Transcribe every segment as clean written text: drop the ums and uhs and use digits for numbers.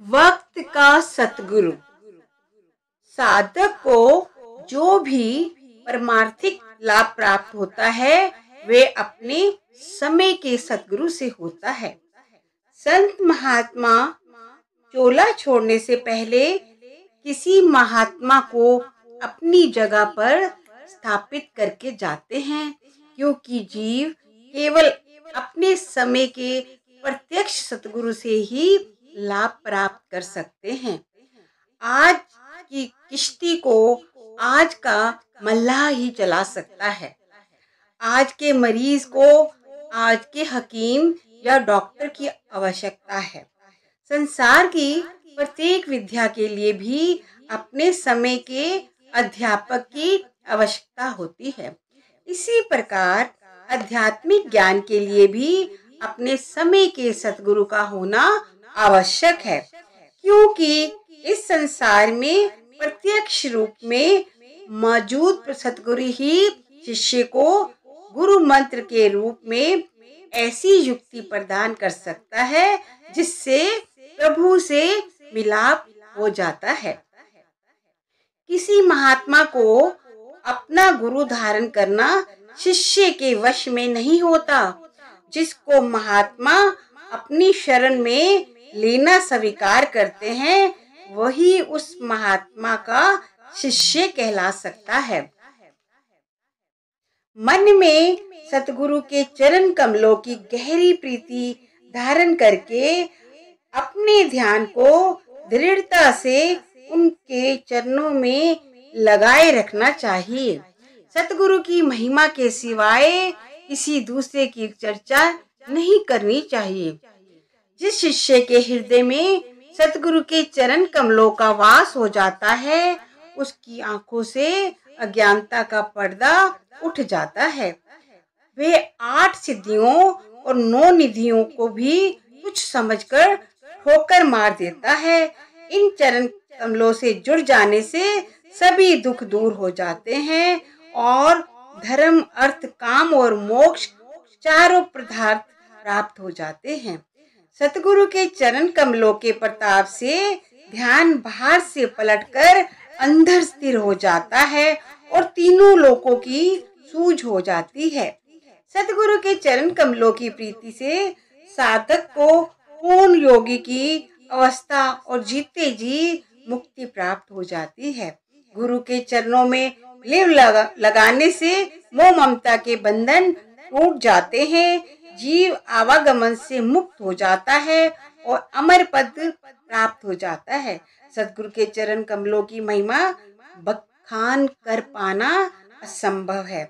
वक्त का सतगुरु। साधक को जो भी परमार्थिक लाभ प्राप्त होता है वे अपने समय के सतगुरु से होता है। संत महात्मा चोला छोड़ने से पहले किसी महात्मा को अपनी जगह पर स्थापित करके जाते हैं, क्योंकि जीव केवल अपने समय के प्रत्यक्ष सतगुरु से ही लाभ प्राप्त कर सकते हैं। आज की किश्ती को आज का मल्लाह ही चला सकता है। आज के मरीज को आज के हकीम या डॉक्टर की आवश्यकता है। संसार की प्रत्येक विद्या के लिए भी अपने समय के अध्यापक की आवश्यकता होती है। इसी प्रकार आध्यात्मिक ज्ञान के लिए भी अपने समय के सतगुरु का होना आवश्यक है, क्योंकि इस संसार में प्रत्यक्ष रूप में मौजूद सतगुरु ही शिष्य को गुरु मंत्र के रूप में ऐसी युक्ति प्रदान कर सकता है जिससे प्रभु से मिलाप हो जाता है। किसी महात्मा को अपना गुरु धारण करना शिष्य के वश में नहीं होता। जिसको महात्मा अपनी शरण में लेना स्वीकार करते हैं वही उस महात्मा का शिष्य कहला सकता है। मन में सतगुरु के चरण कमलों की गहरी प्रीति धारण करके अपने ध्यान को दृढ़ता से उनके चरणों में लगाए रखना चाहिए। सतगुरु की महिमा के सिवाय किसी दूसरे की चर्चा नहीं करनी चाहिए। जिस शिष्य के हृदय में सतगुरु के चरण कमलों का वास हो जाता है उसकी आंखों से अज्ञानता का पर्दा उठ जाता है। वे 8 सिद्धियों और 9 निधियों को भी कुछ समझकर ठोकर मार देता है। इन चरण कमलों से जुड़ जाने से सभी दुख दूर हो जाते हैं और धर्म, अर्थ, काम और मोक्ष चारों पदार्थ प्राप्त हो जाते हैं। सतगुरु के चरण कमलों के प्रताप से ध्यान बाहर से पलटकर अंदर स्थिर हो जाता है और तीनों लोकों की सूझ हो जाती है। सतगुरु के चरण कमलों की प्रीति से साधक को पूर्ण योगी की अवस्था और जीते जी मुक्ति प्राप्त हो जाती है। गुरु के चरणों में लिव लगाने से मोह ममता के बंधन टूट जाते हैं। जीव आवागमन से मुक्त हो जाता है और अमर पद प्राप्त हो जाता है। सतगुरु के चरण कमलों की महिमा बखान कर पाना असंभव है।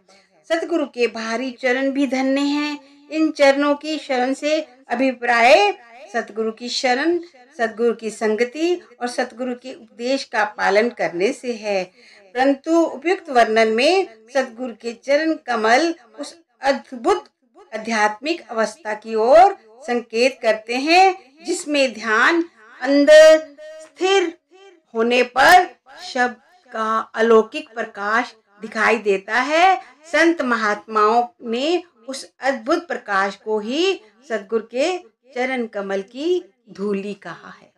सतगुरु के भारी चरण भी धन्य हैं। इन चरणों की शरण से अभिप्राय सतगुरु की शरण, सतगुरु की संगति और सतगुरु के उपदेश का पालन करने से है। परंतु उपयुक्त वर्णन में सतगुरु के चरण कमल उस अद्भुत आध्यात्मिक अवस्था की ओर संकेत करते हैं जिसमें ध्यान अंदर स्थिर होने पर शब्द का अलौकिक प्रकाश दिखाई देता है। संत महात्माओं ने उस अद्भुत प्रकाश को ही सतगुरु के चरण कमल की धूली कहा है।